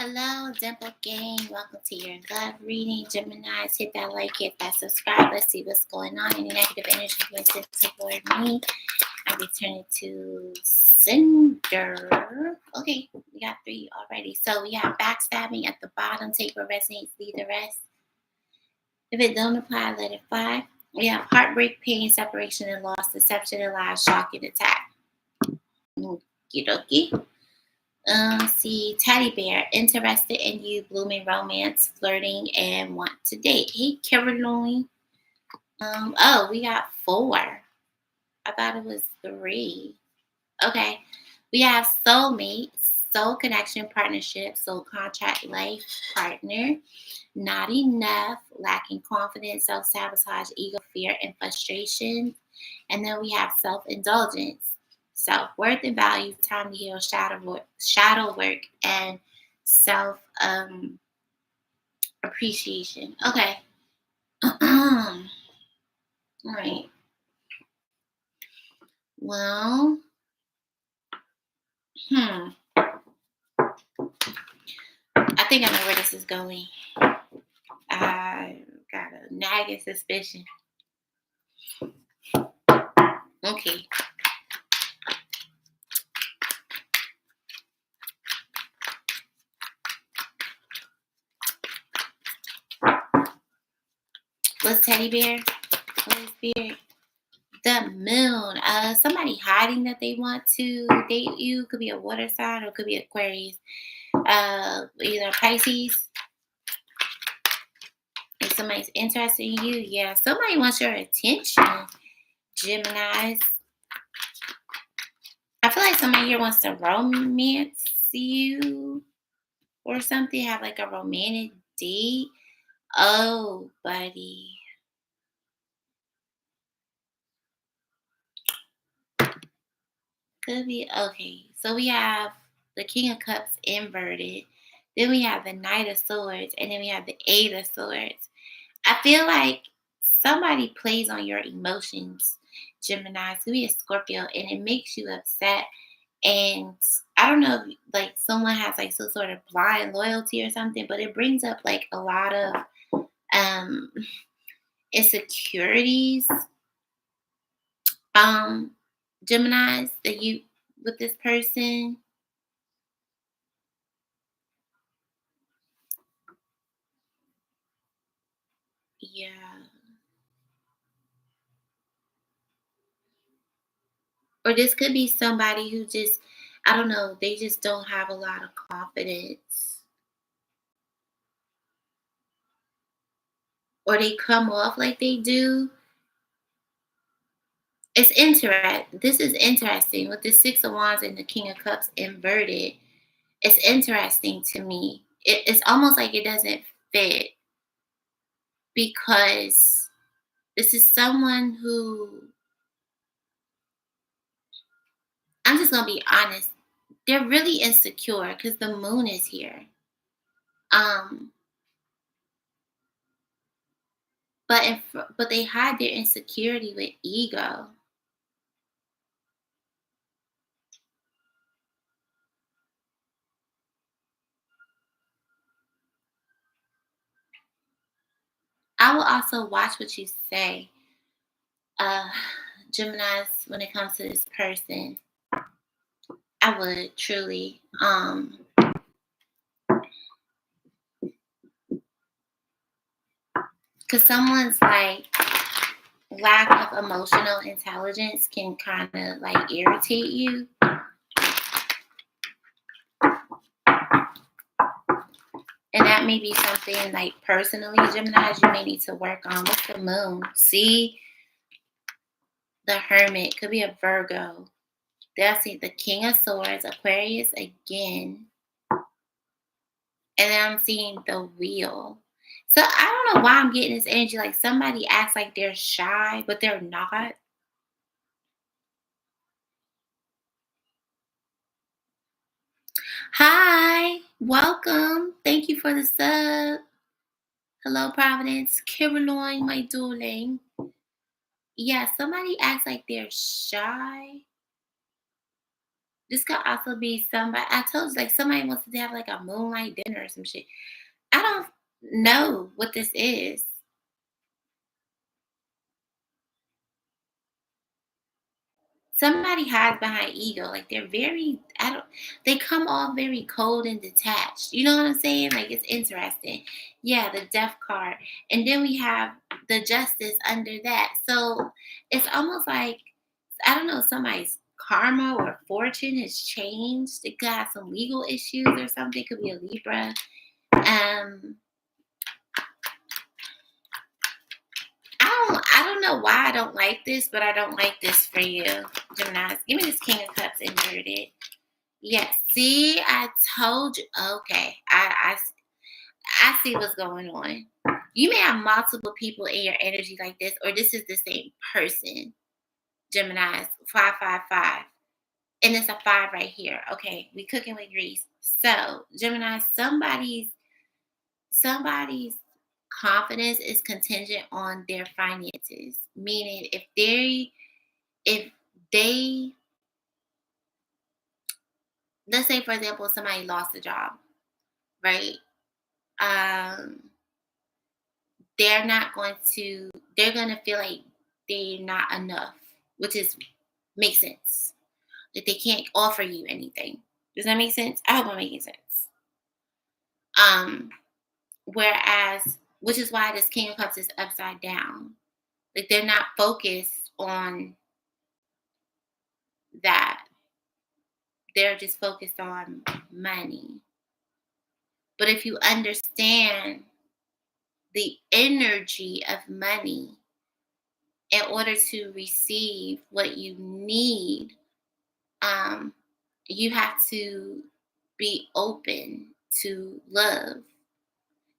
Hello, Dimple Gang. Welcome to your love reading. Geminis, hit that like, hit that subscribe. Let's see what's going on. Any negative energy being sent toward me. I return it to sender. Okay, we got 3 already. So we have backstabbing at the bottom. Take what resonates, leave the rest. If it don't apply, let it fly. We have heartbreak, pain, separation, and loss, deception, and lies, shock, and attack. Okie dokie. See, teddy bear, interested in you, blooming romance, flirting, and want to date. Hey, Caroline. Oh, we got 4. I thought it was 3. Okay. We have soulmates, soul connection, partnership, soul contract, life partner, not enough, lacking confidence, self-sabotage, ego, fear, and frustration. And then we have self-indulgence, self-worth and value, time to heal, shadow work, and self appreciation. Okay. All right. Well, I think I know where this is going. I got a nagging suspicion. Okay. What's teddy bear? What is spirit? The moon. Somebody hiding that they want to date you. Could be a water sign or could be Aquarius. Either Pisces. If somebody's interested in you, yeah. Somebody wants your attention, Geminis. I feel like somebody here wants to romance you or something. Have like a romantic date. Oh, buddy. Could be. Okay. So we have the King of Cups inverted. Then we have the Knight of Swords. And then we have the 8 of Swords. I feel like somebody plays on your emotions, Gemini. It could be a Scorpio. And it makes you upset. And I don't know if like someone has like some sort of blind loyalty or something. But it brings up like a lot of insecurities. Geminis that you with this person. Yeah. Or this could be somebody who just, I don't know, they just don't have a lot of confidence. Or they come off like they do. It's interesting. This is interesting with the 6 of Wands and the King of Cups inverted. It's interesting to me. It's almost like it doesn't fit because this is someone who, I'm just going to be honest, they're really insecure because the moon is here. But they hide their insecurity with ego. I will also watch what you say, Geminis, when it comes to this person. I would truly. Because someone's like lack of emotional intelligence can kind of like irritate you. And that may be something like personally, Geminis, you may need to work on. What's the moon? See? The Hermit. Could be a Virgo. Then I see the King of Swords, Aquarius again. And then I'm seeing the Wheel. So I don't know why I'm getting this energy. Like somebody acts like they're shy, but they're not. Hi, welcome. Thank you for the sub. Hello, Providence. Caroline, my darling. Yeah, somebody acts like they're shy. This could also be somebody. I told you, like somebody wants to have like a moonlight dinner or some shit. I don't know what this is. Somebody hides behind ego. Like they're very, they come off very cold and detached. You know what I'm saying? Like it's interesting. Yeah, the death card. And then we have the justice under that. So it's almost like, I don't know, somebody's karma or fortune has changed. It could have some legal issues or something. It could be a Libra. Um, I don't know why I don't like this, but I don't like this for you, Geminis. Give me this King of Cups inverted. Yes. See, I told you. Okay. I see what's going on. You may have multiple people in your energy like this, or this is the same person. Gemini's 555. And it's a 5 right here. Okay. We cooking with grease. So, Gemini, somebody's confidence is contingent on their finances. Meaning if they let's say for example somebody lost a job, right? Um they're going to feel like they're not enough, which is makes sense. Like they can't offer you anything. Does that make sense? I hope I'm making sense. Um Whereas, which is why this King of Cups is upside down. Like they're not focused on that. They're just focused on money. But if you understand the energy of money in order to receive what you need, um, you have to be open to love.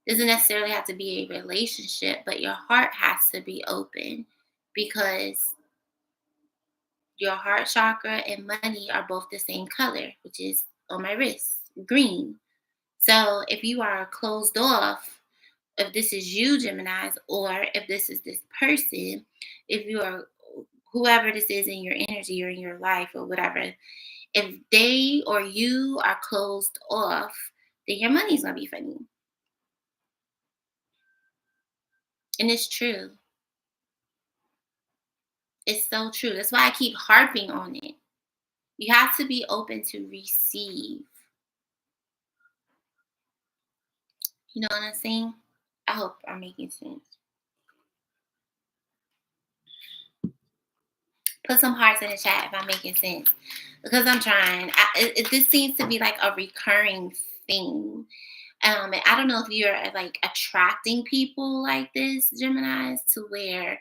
Doesn't necessarily have to be a relationship, but your heart has to be open because your heart chakra and money are both the same color, which is on my wrist, green. So if you are closed off, if this is you, Geminis, or if this is this person, if you are whoever this is in your energy or in your life or whatever, if they or you are closed off, then your money's gonna be funny. And it's true. It's so true. That's why I keep harping on it. You have to be open to receive. You know what I'm saying? I hope I'm making sense. Put some hearts in the chat if I'm making sense. Because I'm trying. This seems to be like a recurring thing. And I don't know if you're like attracting people like this, Geminis, to where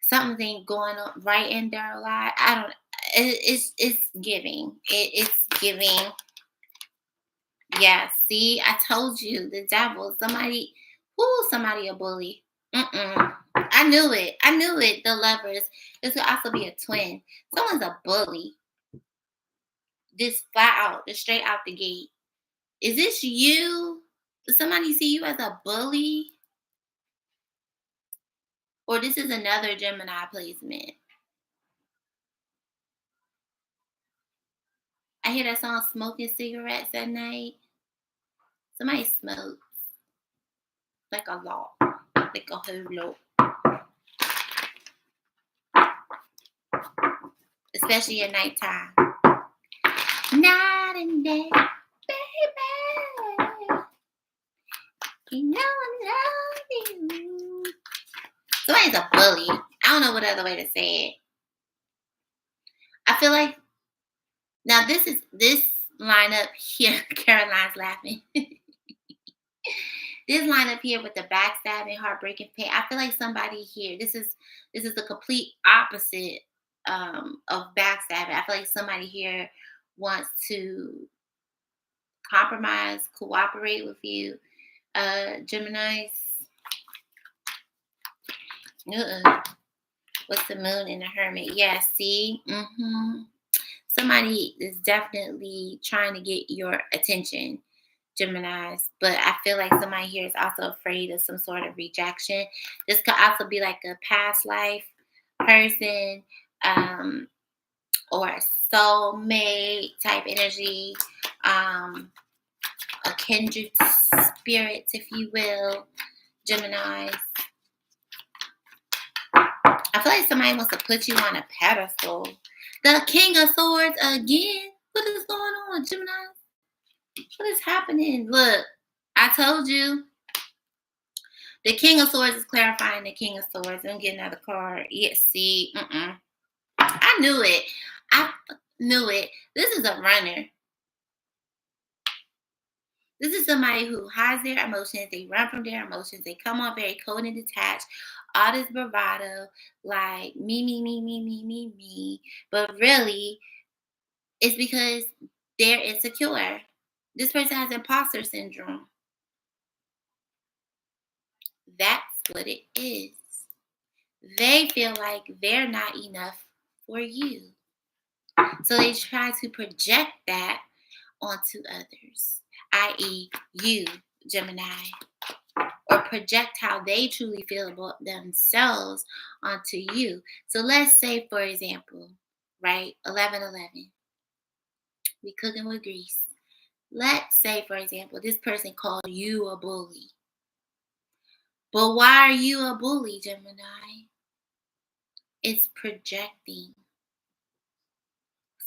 something going on right in their life. I don't. It's giving. It's giving. Yeah. See, I told you the devil. Somebody a bully. I knew it. I knew it. The lovers. This could also be a twin. Someone's a bully. Just flat out, just straight out the gate. Is this you? Does somebody see you as a bully? Or this is another Gemini placement? I hear that song smoking cigarettes at night. Somebody smokes like a lot, like a whole lot. Especially at nighttime. Night and day, baby. You know I love you. Somebody's a bully. I don't know what other way to say it. I feel like now this lineup here. Caroline's laughing. This lineup here with the backstabbing, heartbreaking pain. I feel like somebody here. This is the complete opposite of backstabbing. I feel like somebody here wants to compromise, cooperate with you. Geminis. What's the moon in the hermit? Yeah, see? Somebody is definitely trying to get your attention, Geminis. But I feel like somebody here is also afraid of some sort of rejection. This could also be like a past life person or a soulmate type energy, a kindred spirit, if you will, Geminis. I feel like somebody wants to put you on a pedestal. The King of Swords again? What is going on, Gemini? What is happening? Look, I told you. The King of Swords is clarifying the King of Swords. Let me get another card. Yeah, see. I knew it. I knew it. This is a runner. This is somebody who hides their emotions. They run from their emotions. They come off very cold and detached. All this bravado, like me. But really, it's because they're insecure. This person has imposter syndrome. That's what it is. They feel like they're not enough for you. So they try to project that onto others, i.e., you, Gemini, or project how they truly feel about themselves onto you. So let's say, for example, right, 11:11, we cooking with grease. Let's say, for example, this person called you a bully. But why are you a bully, Gemini? It's projecting.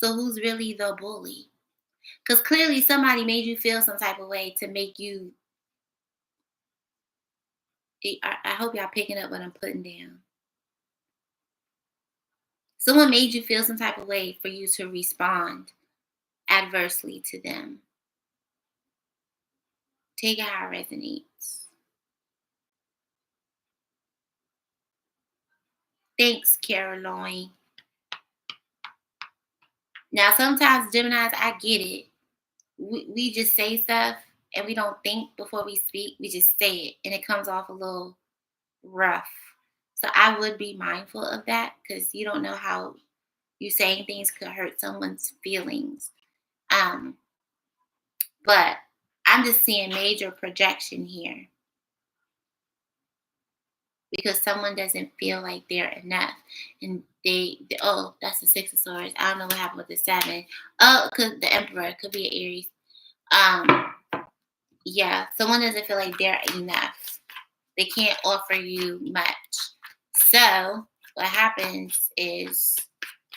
So who's really the bully? Because clearly somebody made you feel some type of way to make you. I hope y'all picking up what I'm putting down. Someone made you feel some type of way for you to respond adversely to them. Take it how it resonates. Thanks, Caroline. Now, sometimes Geminis, I get it. We just say stuff and we don't think before we speak. We just say it and it comes off a little rough. So I would be mindful of that because you don't know how you saying things could hurt someone's feelings. But I'm just seeing major projection here because someone doesn't feel like they're enough. And oh, that's the Six of Swords. I don't know what happened with the Seven. Oh, because the Emperor could be an Aries. Yeah, someone doesn't feel like they're enough. They can't offer you much. So what happens is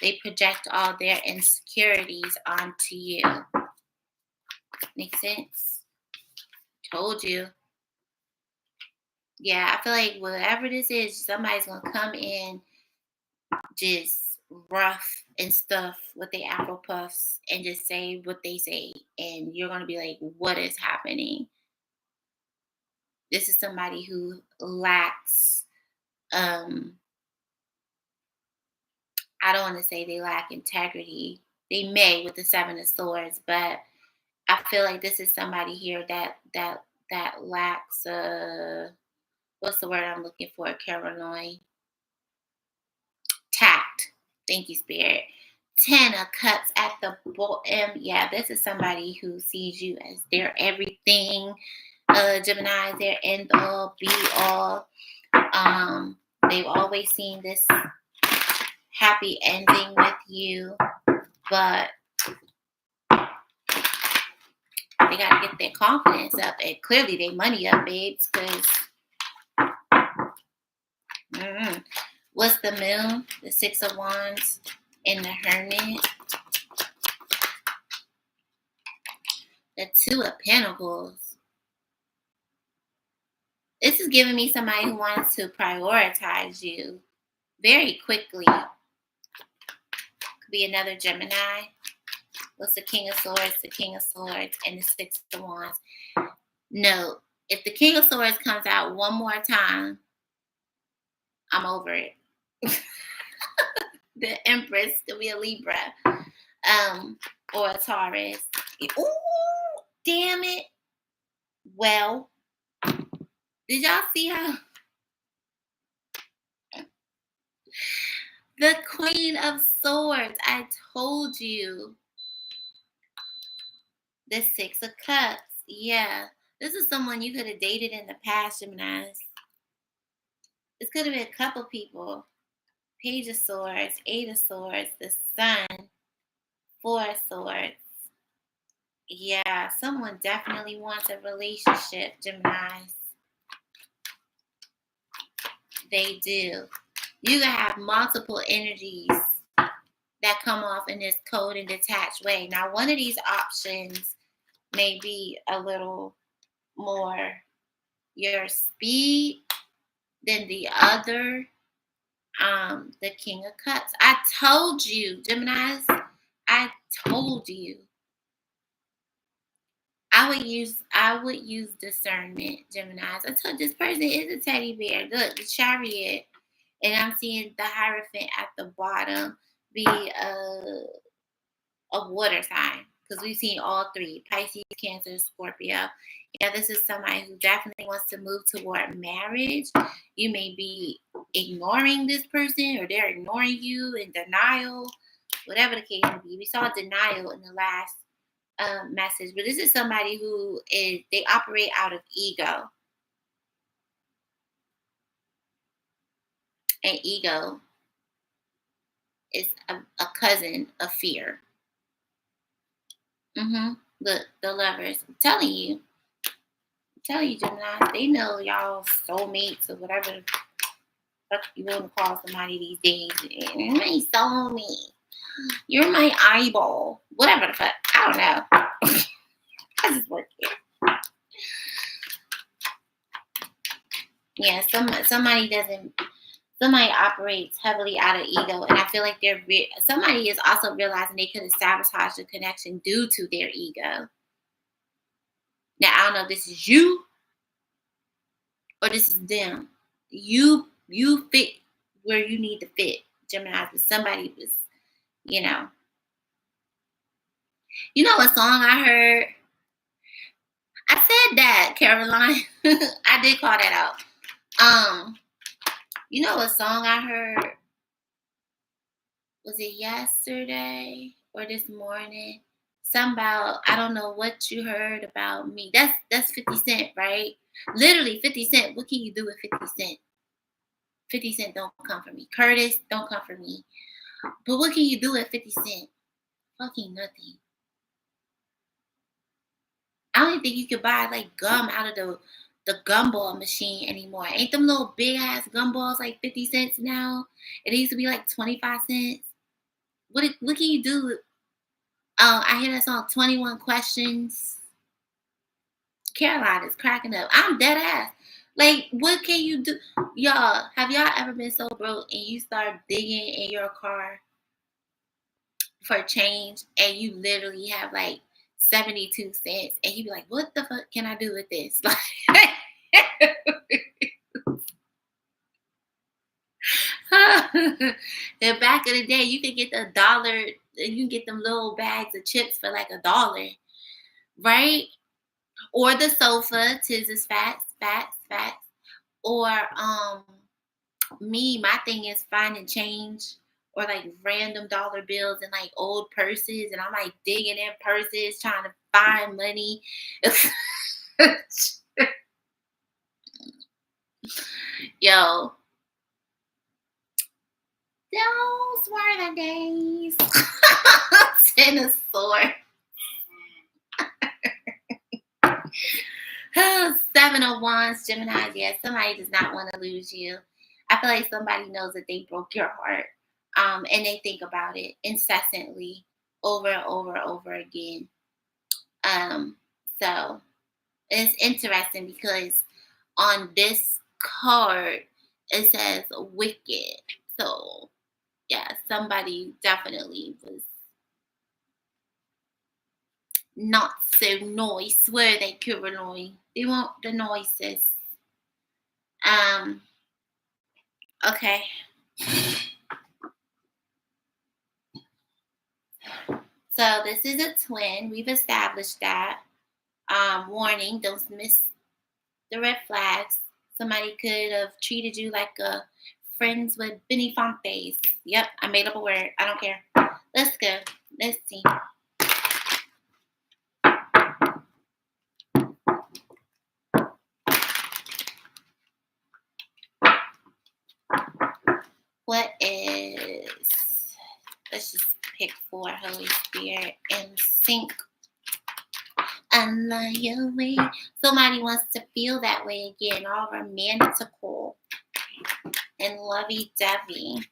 they project all their insecurities onto you. Make sense? Told you. Yeah, I feel like whatever this is, somebody's going to come in just rough and stuff with their Afro puffs and just say what they say. And you're going to be like, what is happening? This is somebody who lacks, I don't want to say they lack integrity. They may with the Seven of Swords, but I feel like this is somebody here that lacks, what's the word I'm looking for, Caroline? Tact. Thank you, Spirit. 10 of Cups at the bottom. Yeah, this is somebody who sees you as their everything. Gemini, their end all, be all. They've always seen this happy ending with you, but they got to get their confidence up and clearly their money up, babes, because what's the Moon? The Six of Wands and the Hermit. The Two of Pentacles. This is giving me somebody who wants to prioritize you very quickly. Could be another Gemini. What's the King of Swords, the King of Swords, and the Six of Wands? No, if the King of Swords comes out one more time, I'm over it. The Empress could be a Libra, or a Taurus. Ooh, damn it. Well, did y'all see how the Queen of Swords? I told you. The Six of Cups. Yeah. This is someone you could have dated in the past, Geminis. This could have been a couple people. Page of Swords, Eight of Swords, the Sun. Four of Swords. Yeah, someone definitely wants a relationship, Geminis. They do. You can have multiple energies that come off in this cold and detached way. Now, one of these options may be a little more your speed than the other. The King of Cups. I told you, Geminis. I told you. I would use discernment, Geminis. I told this person is a teddy bear. Look, the Chariot, and I'm seeing the Hierophant at the bottom be a water sign, because we've seen all three: Pisces, Cancer, Scorpio. Yeah, this is somebody who definitely wants to move toward marriage. You may be ignoring this person, or they're ignoring you in denial, whatever the case may be. We saw denial in the last message, but this is somebody who they operate out of ego, and ego is a cousin of fear. Look, the Lovers. I'm telling you, Gemini, they know y'all soulmates or whatever the fuck you want to call somebody these days. My soulmate. You're my eyeball. Whatever the fuck. I don't know. I just work here. Yeah, somebody operates heavily out of ego, and I feel like somebody is also realizing they could have sabotaged the connection due to their ego. Now, I don't know if this is you or this is them. You fit where you need to fit, Gemini. But somebody was, you know what song I heard? I said that, Caroline. I did call that out. You know what song I heard? Was it yesterday or this morning? Something about, I don't know what you heard about me. That's 50 Cent, right? Literally 50 Cent. What can you do with 50 Cent? 50 Cent don't come for me. Curtis, don't come for me. But what can you do with 50 Cent? Fucking nothing. I don't even think you could buy like gum out of the gumball machine anymore. Ain't them little big ass gumballs like 50 cents now? It used to be like 25 cents. What can you do? I hear that song 21 Questions. Caroline is cracking up. I'm dead ass. Like, what can you do? Y'all, have y'all ever been so broke and you start digging in your car for change and you literally have like 72 cents and you be like, what the fuck can I do with this? Like, the back of the day, you could get $1. You can get them little bags of chips for like $1, right? Or the sofa, tis is facts. Or my thing is finding change or like random dollar bills and like old purses, and I'm like digging in purses trying to find money. Yo, those were the days. Ten of Swords. 7 of Wands, Gemini. Yeah, somebody does not want to lose you. I feel like somebody knows that they broke your heart, and they think about it incessantly over and over again. So it's interesting because on this card it says wicked. So yeah, somebody definitely was not so nice, were they, Caroline? They want the noises. Okay. So this is a twin. We've established that. Warning, don't miss the red flags. Somebody could have treated you like a friends with Benny Fontes. Yep, I made up a word. I don't care. Let's go. Let's see. What is, let's just pick 4 for, Holy Spirit, and sync under your way. Somebody wants to feel that way again, all romantical and lovey-dovey.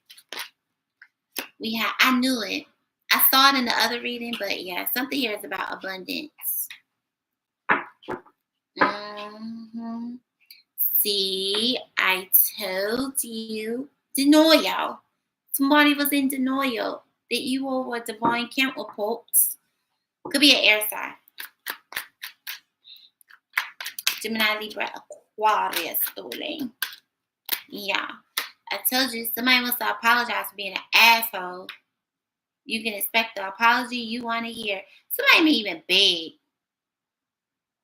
I knew it. I saw it in the other reading, but yeah, something here is about abundance. See, I told you. Denial. Somebody was in denial that you all were divine counterparts. Could be an air sign. Gemini, Libra, Aquarius, Stolen. Yeah. I told you, somebody wants to apologize for being an asshole. You can expect the apology you want to hear. Somebody may even beg.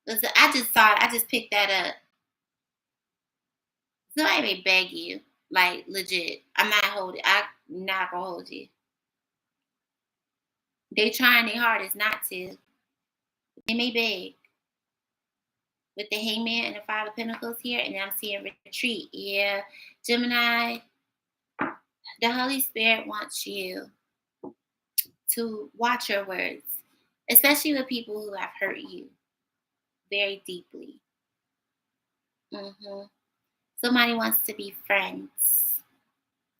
Listen, I just saw it. I just picked that up. Somebody may beg you. Like, legit. I'm not going to hold you. They trying their hardest not to. They may beg. With the Hangman and the Five of Pentacles here, and I'm seeing retreat. Yeah. Gemini, the Holy Spirit wants you to watch your words, especially with people who have hurt you very deeply. Somebody wants to be friends,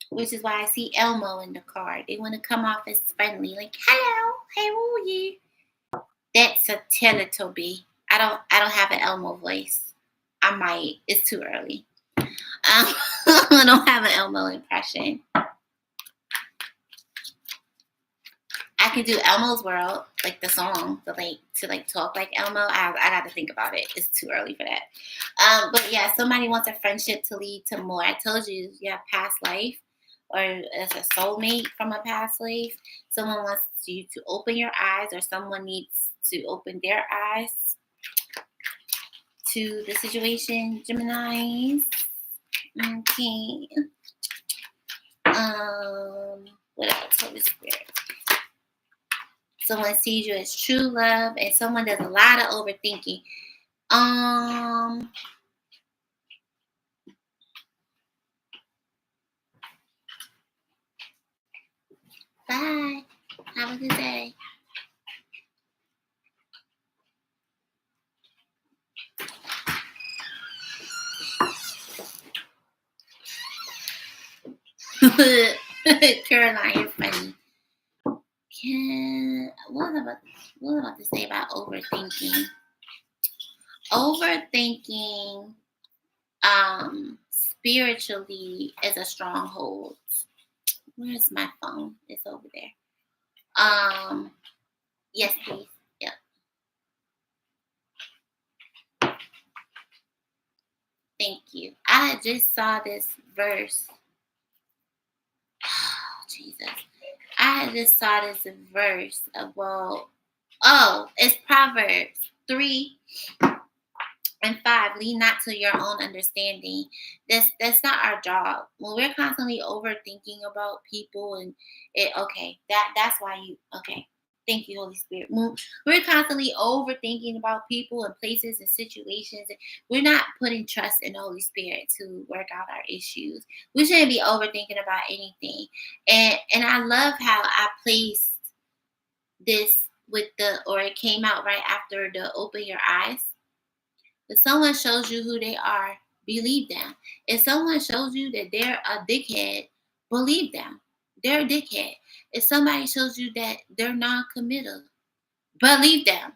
which is why I see Elmo in the card. They want to come off as friendly, like, hello, how are you? That's a Teletubby. I don't have an Elmo voice. I might. It's too early. I don't have an Elmo impression. I can do Elmo's World, like the song, but to talk like Elmo, I got to think about it. It's too early for that. But yeah, somebody wants a friendship to lead to more. I told you have past life, or as a soulmate from a past life. Someone wants you to open your eyes, or someone needs to open their eyes to the situation, Geminis. Okay. What else? Holy Spirit. Someone sees you as true love, and someone does a lot of overthinking. Bye. Have a good day. Caroline, you're funny. What was I about to say about overthinking? Overthinking, spiritually is a stronghold. Where's my phone? It's over there. Yes, please. Yep. Thank you. I just saw this verse. Oh, Jesus. I just saw this verse about, it's Proverbs 3 and 5. Lean not to your own understanding. That's not our job. When we're constantly overthinking about people and that's why thank you, Holy Spirit. We're constantly overthinking about people and places and situations. We're not putting trust in the Holy Spirit to work out our issues. We shouldn't be overthinking about anything. And I love how I placed this it came out right after the open your eyes. If someone shows you who they are, believe them. If someone shows you that they're a dickhead, believe them. They're a dickhead. If somebody shows you that they're non-committal, believe them.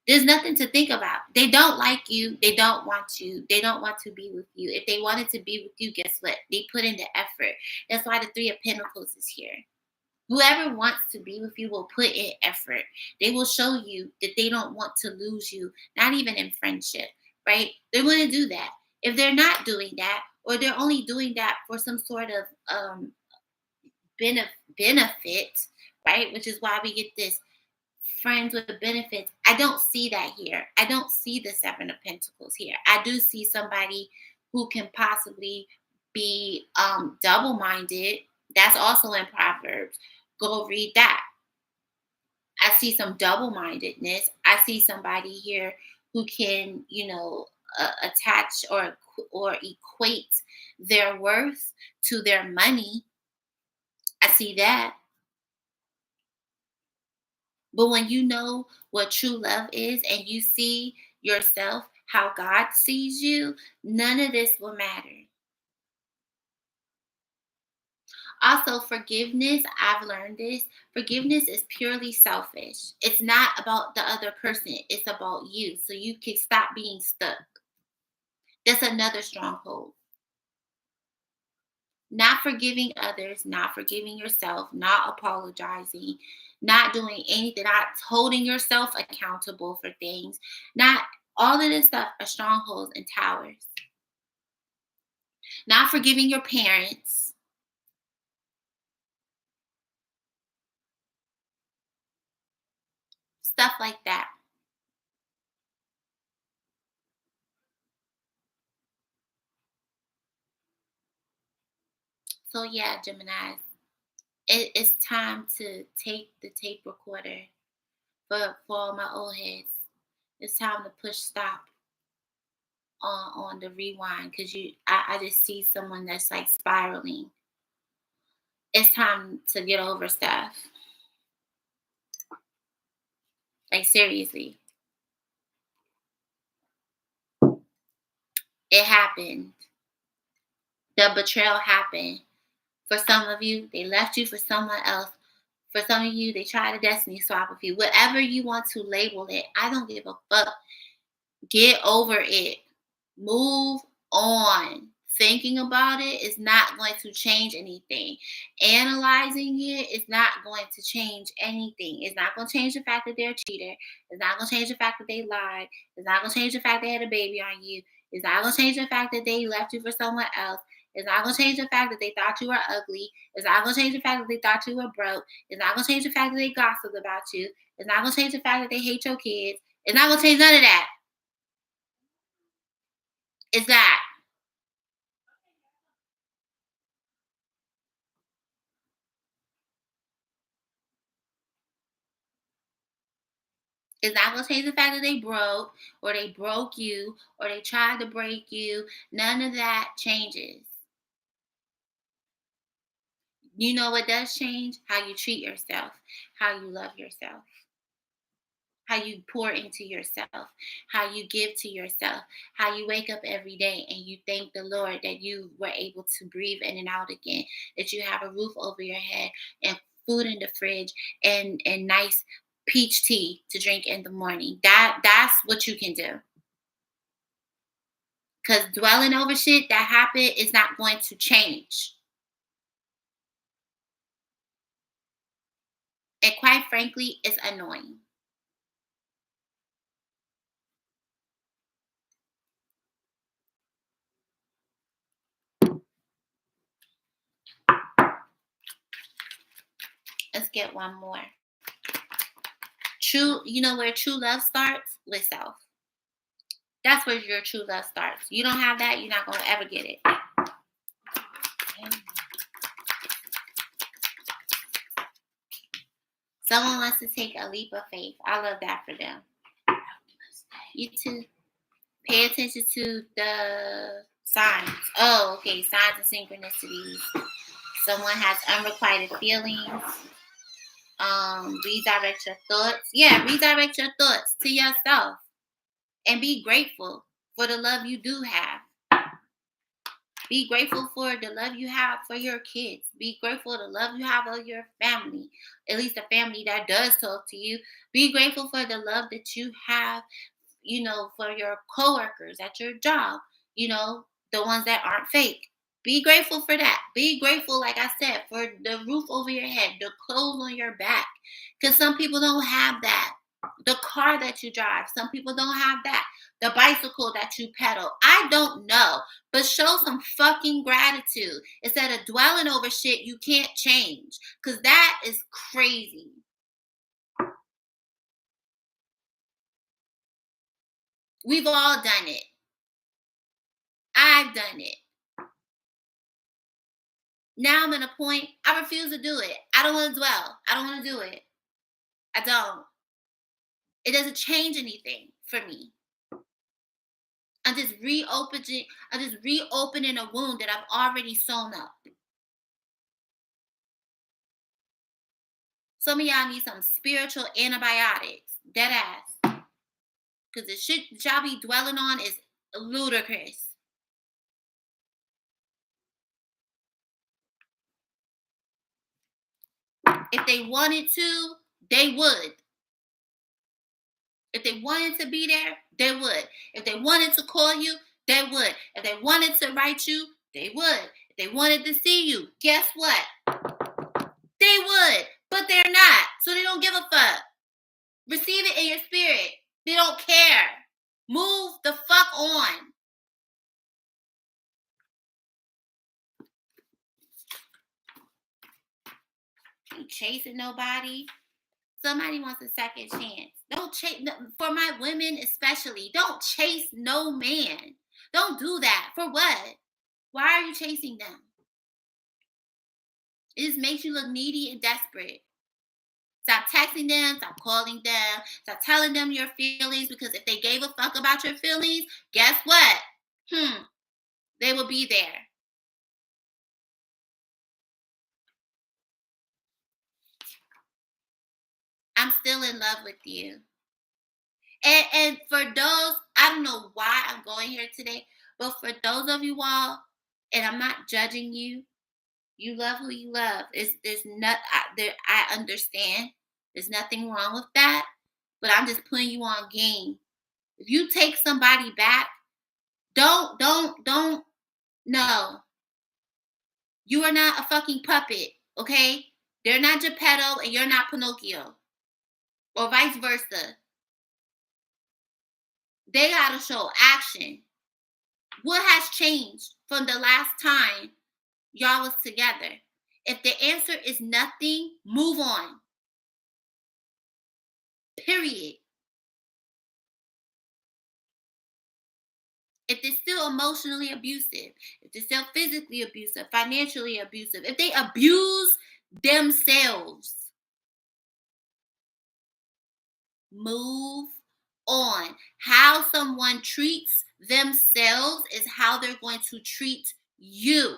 There's nothing to think about. They don't like you. They don't want you. They don't want to be with you. If they wanted to be with you, guess what? They put in the effort. That's why the Three of Pentacles is here. Whoever wants to be with you will put in effort. They will show you that they don't want to lose you, not even in friendship, right? They're going to do that. If they're not doing that, or they're only doing that for some sort of benefit, right? Which is why we get this friends with benefits. I don't see that here. I don't see the Seven of Pentacles here. I do see somebody who can possibly be double-minded. That's also in Proverbs. Go read that. I see some double-mindedness. I see somebody here who can, attach or equate their worth to their money. I see that. But when you know what true love is and you see yourself how God sees you, none of this will matter. Also, forgiveness, I've learned this. Forgiveness is purely selfish. It's not about the other person, it's about you. So you can stop being stuck. That's another stronghold. Not forgiving others, not forgiving yourself, not apologizing, not doing anything, not holding yourself accountable for things, not all of this stuff are strongholds and towers. Not forgiving your parents, stuff like that. So yeah, Gemini, it's time to take the tape recorder for all my old heads. It's time to push stop on the rewind because I just see someone that's like spiraling. It's time to get over stuff. Like seriously. It happened. The betrayal happened. For some of you, they left you for someone else. For some of you, they tried to destiny swap with you. Whatever you want to label it, I don't give a fuck. Get over it. Move on. Thinking about it is not going to change anything. Analyzing it is not going to change anything. It's not going to change the fact that they're a cheater. It's not going to change the fact that they lied. It's not going to change the fact they had a baby on you. It's not going to change the fact that they left you for someone else. It's not going to change the fact that they thought you were ugly. It's not going to change the fact that they thought you were broke. It's not going to change the fact that they gossiped about you. It's not going to change the fact that they hate your kids. It's not going to change none of that. It's that. It's not going to change the fact that they broke or they broke you or they tried to break you. None of that changes. You know what does change? How you treat yourself, how you love yourself, how you pour into yourself, how you give to yourself, how you wake up every day and you thank the Lord that you were able to breathe in and out again, that you have a roof over your head and food in the fridge and nice peach tea to drink in the morning. That's what you can do. Because dwelling over shit that happened is not going to change. And quite frankly, it's annoying. Let's get one more. You know where true love starts? With self. That's where your true love starts. You don't have that, you're not going to ever get it. Someone wants to take a leap of faith. I love that for them. You too. Pay attention to the signs. Oh, okay. Signs and synchronicities. Someone has unrequited feelings. Redirect your thoughts. Yeah, redirect your thoughts to yourself. And be grateful for the love you do have. Be grateful for the love you have for your kids. Be grateful for the love you have of your family, at least the family that does talk to you. Be grateful for the love that you have, for your coworkers at your job, the ones that aren't fake. Be grateful for that. Be grateful, like I said, for the roof over your head, the clothes on your back. Because some people don't have that. The car that you drive, some people don't have that. The bicycle that you pedal. I don't know. But show some fucking gratitude instead of dwelling over shit you can't change. Because that is crazy. We've all done it. I've done it. Now I'm at a point, I refuse to do it. I don't want to dwell. I don't want to do it. I don't. It doesn't change anything for me. I'm just reopening a wound that I've already sewn up. Some of y'all need some spiritual antibiotics. Dead ass. Because the shit that y'all be dwelling on is ludicrous. If they wanted to, they would. If they wanted to be there, they would. If they wanted to call you, they would. If they wanted to write you, they would. If they wanted to see you, guess what? They would. But they're not. So they don't give a fuck. Receive it in your spirit. They don't care. Move the fuck on. Ain't chasing nobody. Somebody wants a second chance. Don't chase, for my women especially, don't chase no man. Don't do that. For what? Why are you chasing them? It just makes you look needy and desperate. Stop texting them, stop calling them, stop telling them your feelings, because if they gave a fuck about your feelings, guess what? They will be there. I'm still in love with you. And for those, I don't know why I'm going here today, but for those of you all, and I'm not judging you, you love who you love. I understand. There's nothing wrong with that, but I'm just putting you on game. If you take somebody back, don't, no. You are not a fucking puppet, okay? They're not Geppetto and you're not Pinocchio. Or vice versa. They gotta show action. What has changed from the last time y'all was together? If the answer is nothing, move on. Period. If they're still emotionally abusive, if they're still physically abusive, financially abusive, if they abuse themselves, move on. How someone treats themselves is how they're going to treat you.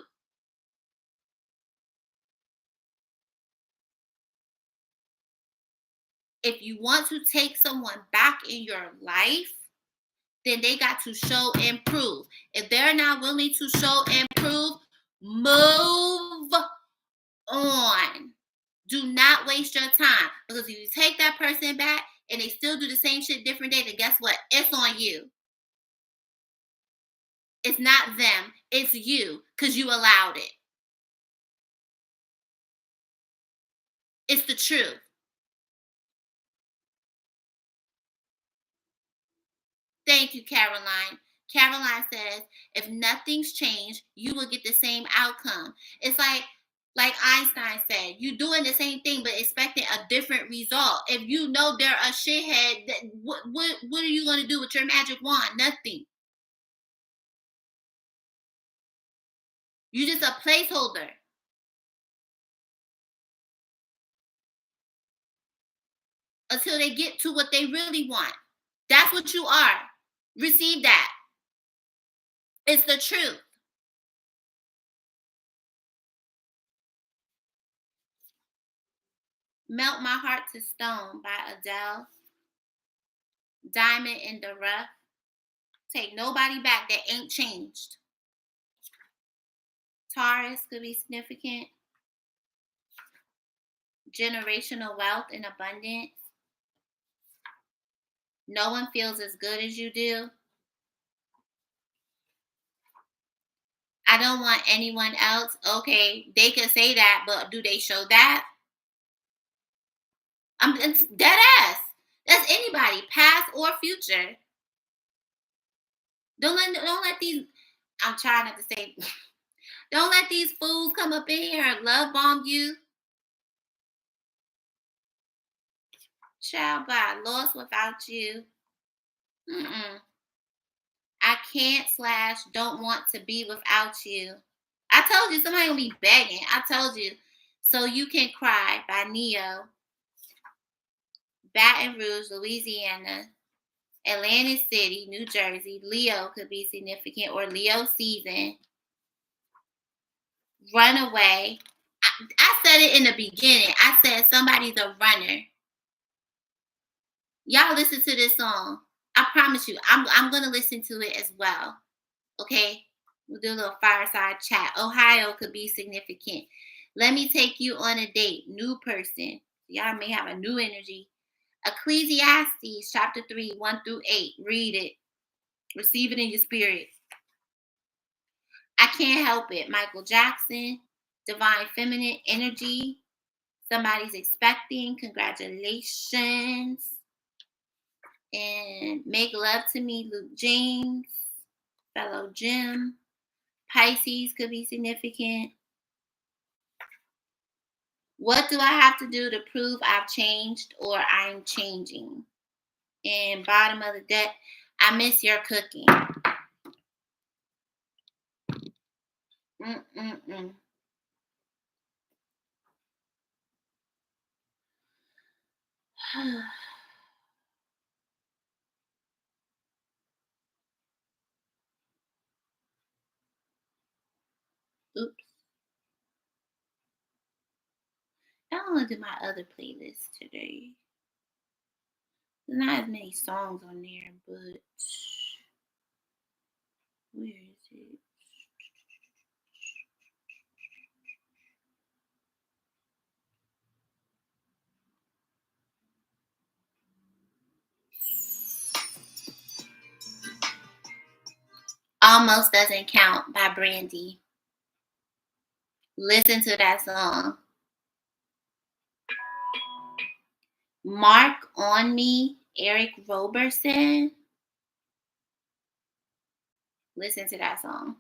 If you want to take someone back in your life, then they got to show and prove. If they're not willing to show and prove, move on. Do not waste your time. Because if you take that person back and they still do the same shit different day, then guess what? It's on you. It's not them. It's you, because you allowed it. It's the truth. Thank you, Caroline. Caroline says, if nothing's changed, you will get the same outcome. It's like Einstein said, you're doing the same thing but expecting a different result. If you know they're a shithead, what are you going to do with your magic wand? Nothing. You're just a placeholder. Until they get to what they really want. That's what you are. Receive that. It's the truth. Melt My Heart to Stone by Adele. Diamond in the Rough. Take nobody back that ain't changed. Taurus could be significant. Generational wealth and abundance. No one feels as good as you do. I don't want anyone else. Okay, they can say that, but do they show that? It's dead ass. That's anybody, past or future. Don't let these. I'm trying not to say. Don't let these fools come up in here and love bomb you. Child, by lost without you. I can't / don't want to be without you. I told you somebody gonna be begging. I told you. So You Can Cry by Neo. Baton Rouge, Louisiana. Atlantic City, New Jersey. Leo could be significant, or Leo season. Runaway. said it in the beginning. I said somebody's a runner. Y'all listen to this song. I promise you, I'm gonna listen to it as well. Okay? We'll do a little fireside chat. Ohio could be significant. Let me take you on a date. New person. Y'all may have a new energy. Ecclesiastes chapter 3, 1 through 8. Read it. Receive it in your spirit. I can't help it. Michael Jackson, divine feminine energy. Somebody's expecting. Congratulations. And make love to me, Luke James. Fellow Jim. Pisces could be significant. What do I have to do to prove I've changed or I'm changing? And bottom of the deck, I miss your cooking. Oops. I don't want to do my other playlist today. There's not as many songs on there, but where is it? Almost Doesn't Count by Brandy. Listen to that song. Mark on Me, Eric Roberson. Listen to that song.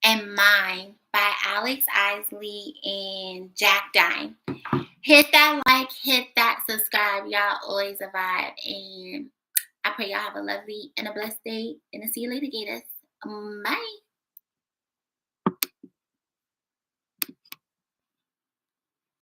And Mine by Alex Isley and Jack Dine. Hit that like, hit that subscribe. Y'all always a vibe. And I pray y'all have a lovely and a blessed day. And I'll see you later, Gators. Bye.